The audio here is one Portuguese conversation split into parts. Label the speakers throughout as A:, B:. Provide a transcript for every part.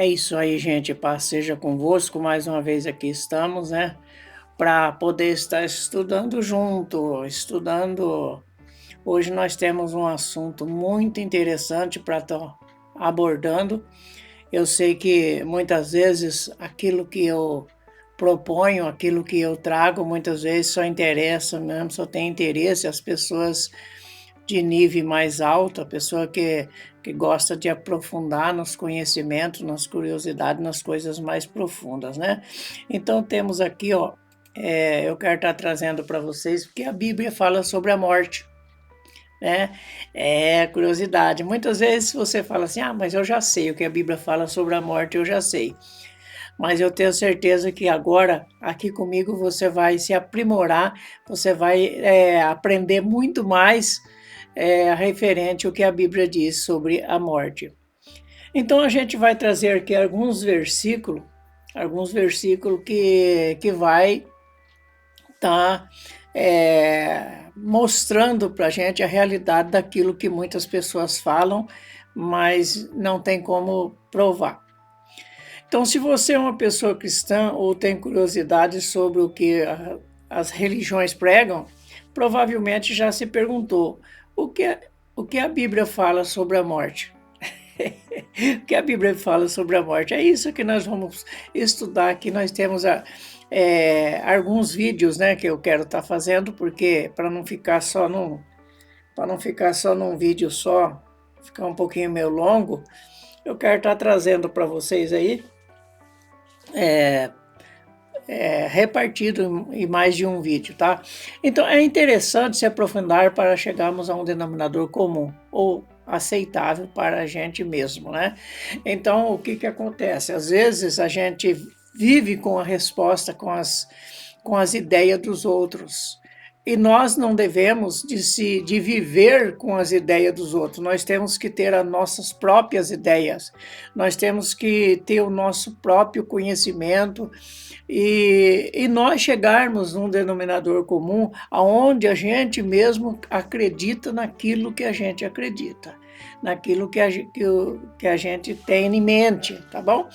A: É isso aí, gente. Paz seja convosco. Mais uma vez aqui estamos, né? Para poder estar estudando junto, estudando. Hoje nós temos um assunto muito interessante para estar abordando. Eu sei que muitas vezes aquilo que eu proponho, aquilo que eu trago, muitas vezes só interessa mesmo, só tem interesse as pessoas de nível mais alto, a pessoa que gosta de aprofundar nos conhecimentos, nas curiosidades, nas coisas mais profundas, né? Então temos aqui, ó, eu quero estar trazendo para vocês, porque a Bíblia fala sobre a morte, né? Curiosidade. Muitas vezes você fala assim, mas eu já sei o que a Bíblia fala sobre a morte, eu já sei. Mas eu tenho certeza que agora, aqui comigo, você vai se aprimorar, você vai aprender muito mais referente ao que a Bíblia diz sobre a morte. Então a gente vai trazer aqui alguns versículos que vai estar mostrando para a gente a realidade daquilo que muitas pessoas falam, mas não tem como provar. Então, se você é uma pessoa cristã ou tem curiosidade sobre o que as religiões pregam, provavelmente já se perguntou o que a Bíblia fala sobre a morte. O que a Bíblia fala sobre a morte? É isso que nós vamos estudar aqui. Nós temos alguns vídeos, né, que eu quero estar fazendo, porque para não ficar só num vídeo só, ficar um pouquinho meio longo, eu quero estar trazendo para vocês aí repartido em mais de um vídeo, tá? Então é interessante se aprofundar para chegarmos a um denominador comum ou aceitável para a gente mesmo, né? Então o que acontece? Às vezes a gente vive com a resposta, com as ideias dos outros. E nós não devemos de viver com as ideias dos outros, nós temos que ter as nossas próprias ideias, nós temos que ter o nosso próprio conhecimento e nós chegarmos num denominador comum aonde a gente mesmo acredita naquilo que a gente acredita, naquilo que a gente tem em mente, tá bom?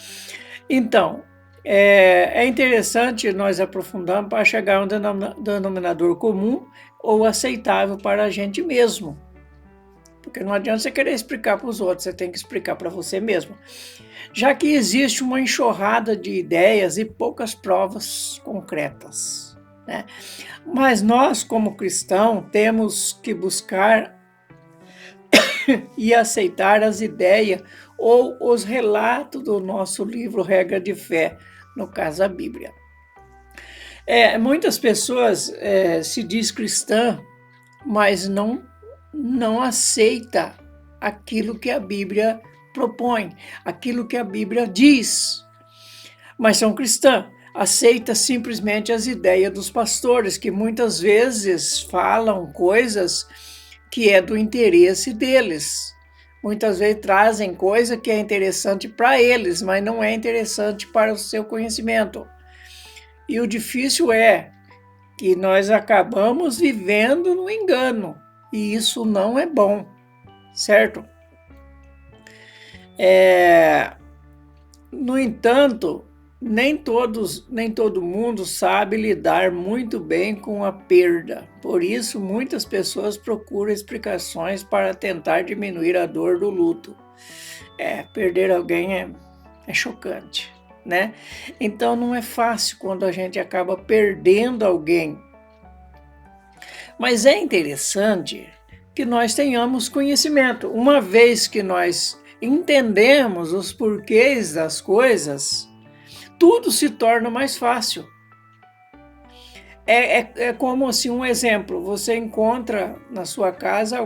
A: Então, é interessante nós aprofundarmos para chegar a um denominador comum ou aceitável para a gente mesmo. Porque não adianta você querer explicar para os outros, você tem que explicar para você mesmo. Já que existe uma enxurrada de ideias e poucas provas concretas, né? Mas nós, como cristãos, temos que buscar e aceitar as ideias ou os relatos do nosso livro Regra de Fé, no caso a Bíblia. Muitas pessoas se diz cristã, mas não aceita aquilo que a Bíblia propõe, aquilo que a Bíblia diz. Mas são cristãs, aceita simplesmente as ideias dos pastores, que muitas vezes falam coisas que é do interesse deles. Muitas vezes trazem coisa que é interessante para eles, mas não é interessante para o seu conhecimento. E o difícil é que nós acabamos vivendo no engano, e isso não é bom, certo? No entanto, nem todo mundo sabe lidar muito bem com a perda. Por isso, muitas pessoas procuram explicações para tentar diminuir a dor do luto. Perder alguém é chocante, né? Então não é fácil quando a gente acaba perdendo alguém. Mas é interessante que nós tenhamos conhecimento. Uma vez que nós entendemos os porquês das coisas, tudo se torna mais fácil. É como assim, um exemplo, você encontra na sua casa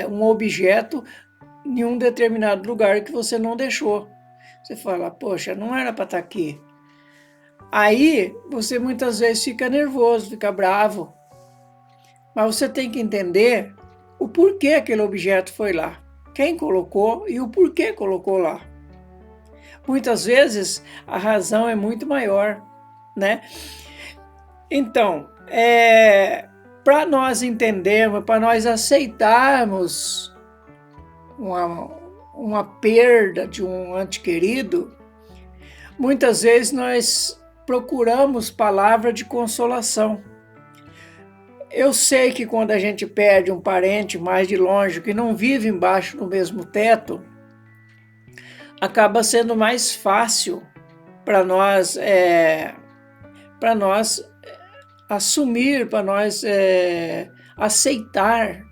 A: um objeto em um determinado lugar que você não deixou. Você fala, poxa, não era para estar aqui. Aí você muitas vezes fica nervoso, fica bravo. Mas você tem que entender o porquê aquele objeto foi lá, quem colocou e o porquê colocou lá. Muitas vezes a razão é muito maior, né? Então, para nós entendermos, para nós aceitarmos uma perda de um ente querido, Muitas vezes nós procuramos palavra de consolação. Eu sei que quando a gente perde um parente mais de longe, que não vive embaixo do mesmo teto, acaba sendo mais fácil para nós assumir, para nós aceitar,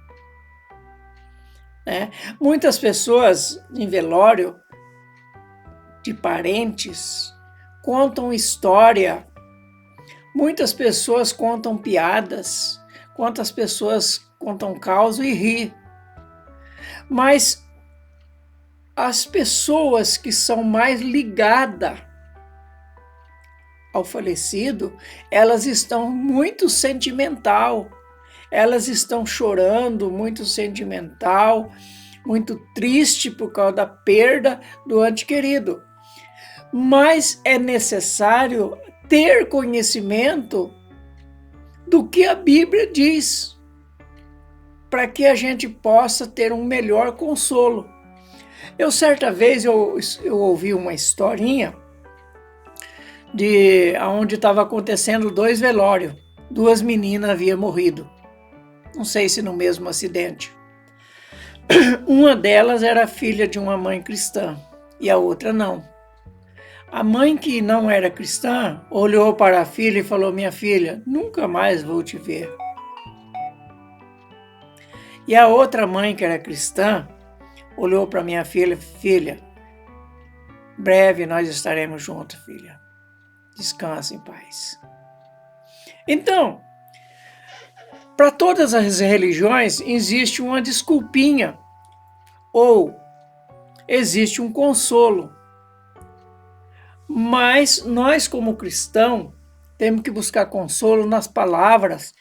A: né? Muitas pessoas em velório de parentes contam história, muitas pessoas contam piadas, quantas pessoas contam caos e ri. Mas as pessoas que são mais ligadas ao falecido, elas estão muito sentimental, elas estão chorando, muito sentimental, muito triste por causa da perda do ente querido. Mas é necessário ter conhecimento do que a Bíblia diz, para que a gente possa ter um melhor consolo. Certa vez eu ouvi uma historinha de onde estava acontecendo 2 velórios. 2 meninas haviam morrido. Não sei se no mesmo acidente. Uma delas era filha de uma mãe cristã e a outra não. A mãe que não era cristã olhou para a filha e falou: minha filha, nunca mais vou te ver. E a outra mãe que era cristã olhou para minha filha: filha, breve nós estaremos juntos, filha. Descansa em paz. Então, para todas as religiões existe uma desculpinha ou existe um consolo. Mas nós, como cristãos, temos que buscar consolo nas palavras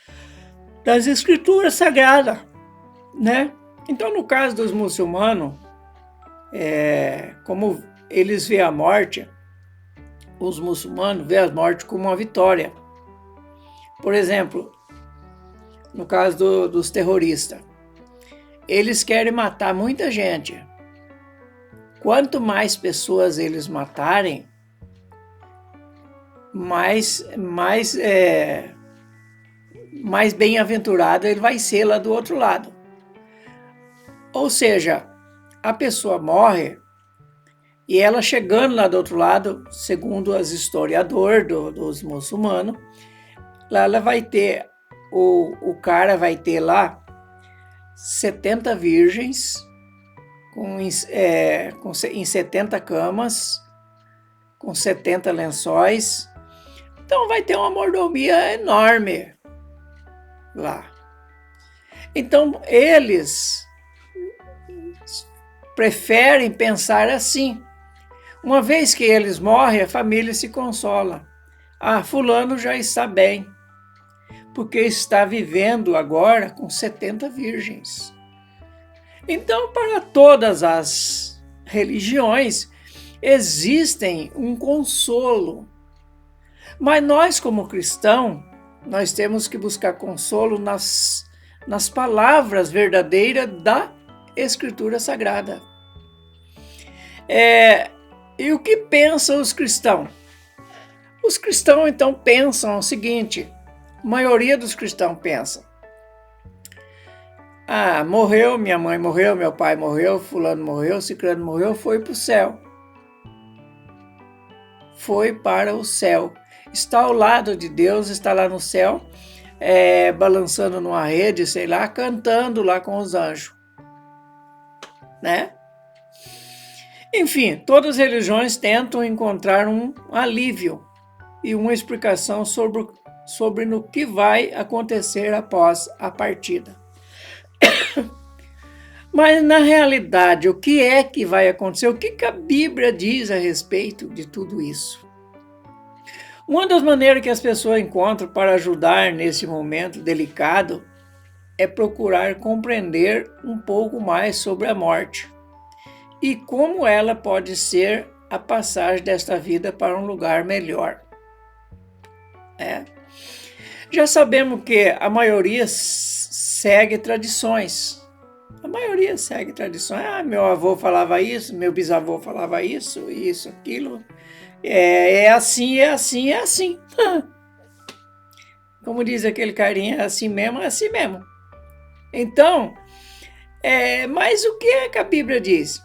A: das Escrituras Sagradas, né? Então, no caso dos muçulmanos, como eles veem a morte, os muçulmanos veem a morte como uma vitória. Por exemplo, no caso dos terroristas, eles querem matar muita gente. Quanto mais pessoas eles matarem, mais bem-aventurado ele vai ser lá do outro lado. Ou seja, a pessoa morre e ela chegando lá do outro lado, segundo os historiadores dos muçulmanos, lá ela vai ter, o cara vai ter lá 70 virgens em 70 camas, com 70 lençóis. Então vai ter uma mordomia enorme lá. Então eles preferem pensar assim. Uma vez que eles morrem, a família se consola. Ah, fulano já está bem, porque está vivendo agora com 70 virgens. Então, para todas as religiões, existem um consolo. Mas nós, como cristãos, nós temos que buscar consolo nas palavras verdadeiras da Escritura Sagrada. E o que pensam os cristãos? Os cristãos, então, pensam o seguinte: a maioria dos cristãos pensa: ah, morreu, minha mãe morreu, meu pai morreu, fulano morreu, ciclano morreu, foi para o céu. Foi para o céu. Está ao lado de Deus, está lá no céu, balançando numa rede, sei lá, cantando lá com os anjos, né? Enfim, todas as religiões tentam encontrar um alívio e uma explicação sobre no que vai acontecer após a partida. Mas, na realidade, o que é que vai acontecer? O que a Bíblia diz a respeito de tudo isso? Uma das maneiras que as pessoas encontram para ajudar nesse momento delicado é procurar compreender um pouco mais sobre a morte e como ela pode ser a passagem desta vida para um lugar melhor. Já sabemos que a maioria segue tradições. A maioria segue tradições. Ah, meu avô falava isso, meu bisavô falava isso, aquilo. É assim, é assim, é assim. Como diz aquele carinha, é assim mesmo, é assim mesmo. Então, mas o que é que a Bíblia diz?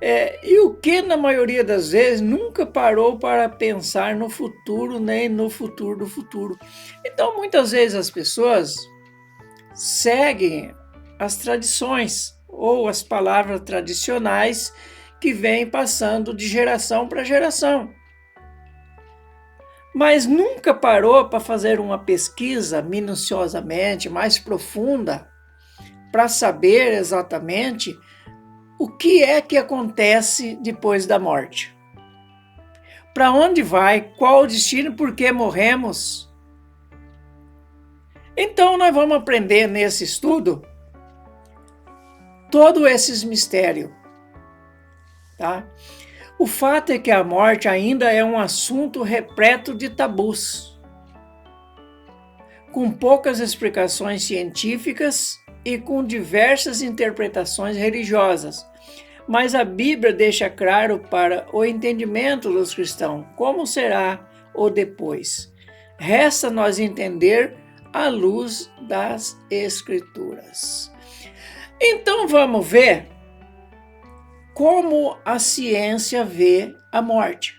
A: É, e o que, na maioria das vezes, nunca parou para pensar no futuro, nem no futuro do futuro. Então, muitas vezes as pessoas seguem as tradições ou as palavras tradicionais que vêm passando de geração para geração. Mas nunca parou para fazer uma pesquisa minuciosamente, mais profunda, para saber exatamente o que é que acontece depois da morte. Para onde vai, qual o destino, por que morremos. Então nós vamos aprender nesse estudo todos esses mistérios, tá? O fato é que a morte ainda é um assunto repleto de tabus, com poucas explicações científicas e com diversas interpretações religiosas. Mas a Bíblia deixa claro para o entendimento dos cristãos como será o depois. Resta nós entender à luz das Escrituras. Então vamos ver como a ciência vê a morte.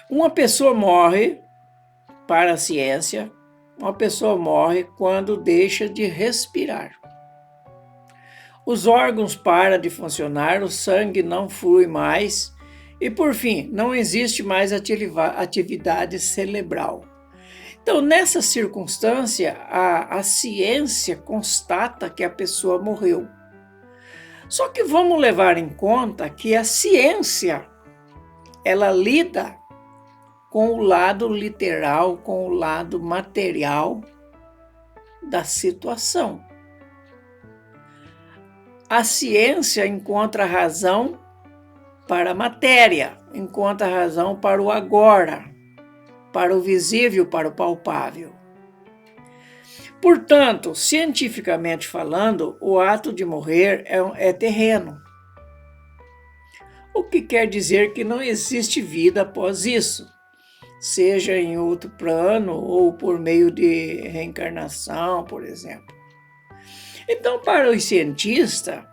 A: Uma pessoa morre, para a ciência, uma pessoa morre quando deixa de respirar. Os órgãos param de funcionar, o sangue não flui mais e, por fim, não existe mais atividade cerebral. Então, nessa circunstância, a ciência constata que a pessoa morreu. Só que vamos levar em conta que a ciência, ela lida com o lado literal, com o lado material da situação. A ciência encontra razão para a matéria, encontra razão para o agora, para o visível, para o palpável. Portanto, cientificamente falando, o ato de morrer é terreno. O que quer dizer que não existe vida após isso, seja em outro plano ou por meio de reencarnação, por exemplo. Então, para os cientistas,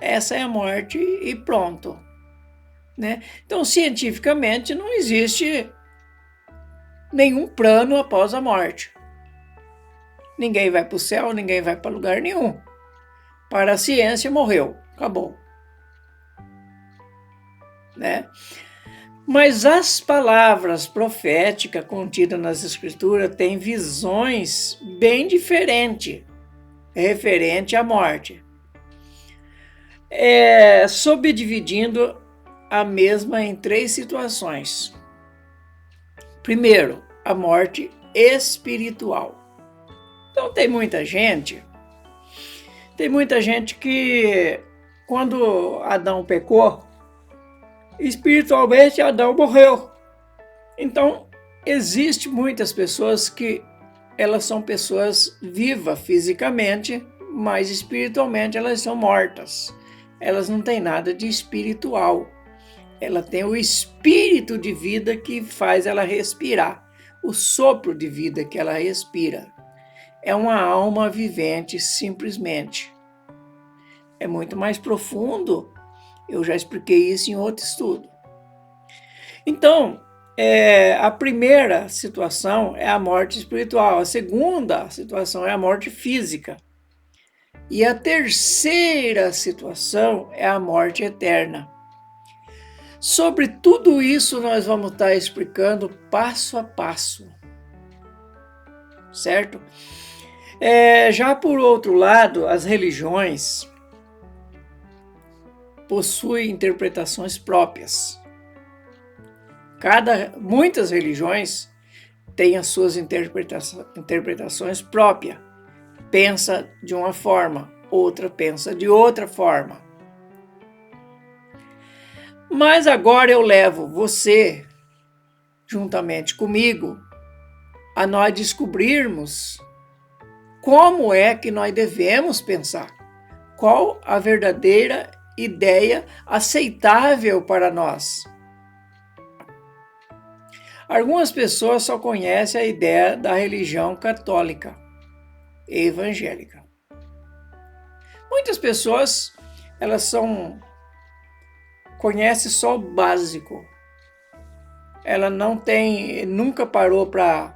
A: essa é a morte e pronto, né? Então, cientificamente, não existe nenhum plano após a morte. Ninguém vai para o céu, ninguém vai para lugar nenhum. Para a ciência, morreu, acabou, né? Mas as palavras proféticas contidas nas Escrituras têm visões bem diferentes referente à morte, subdividindo a mesma em 3 situações. Primeiro, a morte espiritual. Então tem muita gente que quando Adão pecou, espiritualmente Adão morreu. Então existe muitas pessoas que elas são pessoas vivas fisicamente, mas espiritualmente elas são mortas. Elas não têm nada de espiritual. Ela tem o espírito de vida que faz ela respirar, o sopro de vida que ela respira. É uma alma vivente, simplesmente. É muito mais profundo. Eu já expliquei isso em outro estudo. Então, a primeira situação é a morte espiritual. A segunda situação é a morte física. E a terceira situação é a morte eterna. Sobre tudo isso nós vamos estar explicando passo a passo, certo? Já por outro lado, as religiões possuem interpretações próprias. Muitas religiões têm as suas interpretações próprias. Pensa de uma forma, outra pensa de outra forma. Mas agora eu levo você, juntamente comigo, a nós descobrirmos como é que nós devemos pensar, qual a verdadeira ideia aceitável para nós. Algumas pessoas só conhecem a ideia da religião católica e evangélica. Muitas pessoas, elas conhecem só o básico. Ela nunca parou para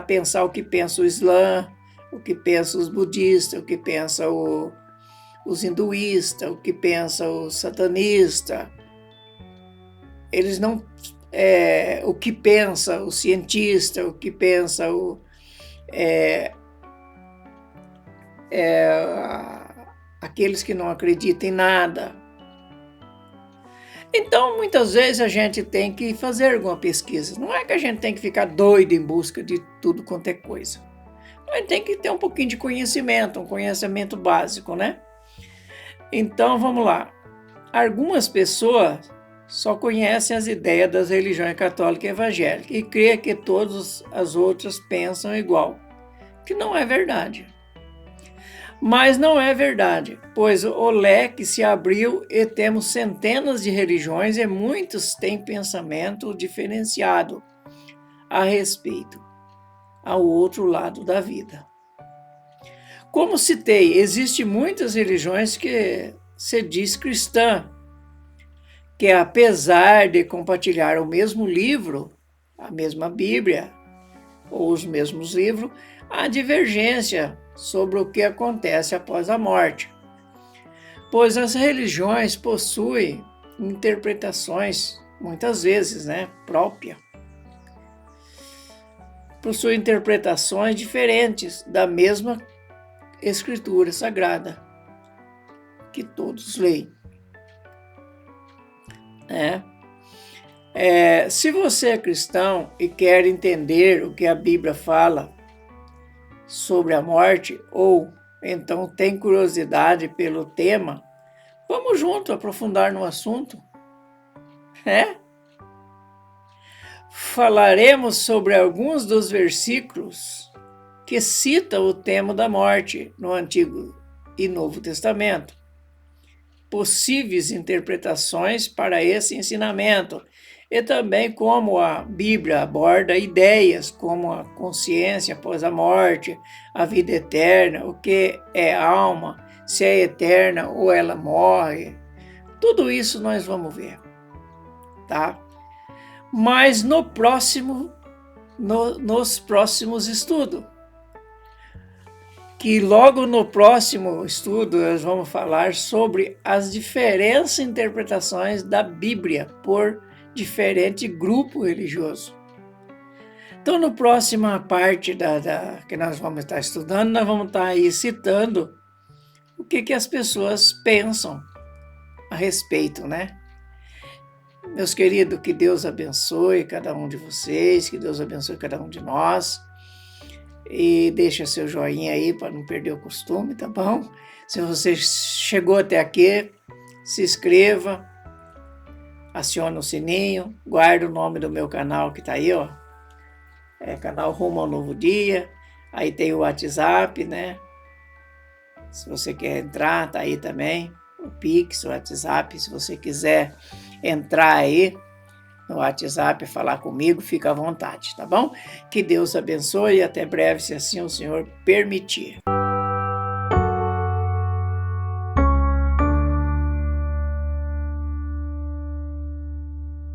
A: pensar o que pensa o Islã, o que pensa os budistas, o que pensa os hinduístas, o que pensa o satanista. Eles não o que pensa o cientista, o que pensa aqueles que não acreditam em nada. Então, muitas vezes a gente tem que fazer alguma pesquisa. Não é que a gente tem que ficar doido em busca de tudo quanto é coisa. Mas tem que ter um pouquinho de conhecimento, um conhecimento básico, né? Então, vamos lá. Algumas pessoas só conhecem as ideias das religiões católica e evangélica e creem que todas as outras pensam igual, que não é verdade. Mas não é verdade, pois o leque se abriu e temos centenas de religiões e muitos têm pensamento diferenciado a respeito ao outro lado da vida. Como citei, existem muitas religiões que se diz cristã, que apesar de compartilhar o mesmo livro, a mesma Bíblia, ou os mesmos livros, há divergência sobre o que acontece após a morte, pois as religiões possuem interpretações, muitas vezes, próprias. Possuem interpretações diferentes da mesma Escritura Sagrada, que todos leem. Se você é cristão e quer entender o que a Bíblia fala sobre a morte, ou então tem curiosidade pelo tema, vamos junto aprofundar no assunto. Falaremos sobre alguns dos versículos que citam o tema da morte no Antigo e Novo Testamento, possíveis interpretações para esse ensinamento, e também como a Bíblia aborda ideias como a consciência após a morte, a vida eterna, o que é alma, se é eterna ou ela morre. Tudo isso nós vamos ver, tá? Mas nos próximos estudos, que logo no próximo estudo nós vamos falar sobre as diferentes interpretações da Bíblia por diferente grupo religioso. Então, na próxima parte que nós vamos estar estudando, nós vamos estar aí citando o que as pessoas pensam a respeito, Meus queridos, que Deus abençoe cada um de vocês, que Deus abençoe cada um de nós. E deixa seu joinha aí para não perder o costume, tá bom? Se você chegou até aqui, se inscreva, aciona o sininho, guarda o nome do meu canal que tá aí, ó. Canal Rumo ao Novo Dia. Aí tem o WhatsApp, Se você quer entrar, tá aí também. O Pix, o WhatsApp, se você quiser entrar aí no WhatsApp e falar comigo, fica à vontade, tá bom? Que Deus abençoe e até breve, se assim o Senhor permitir.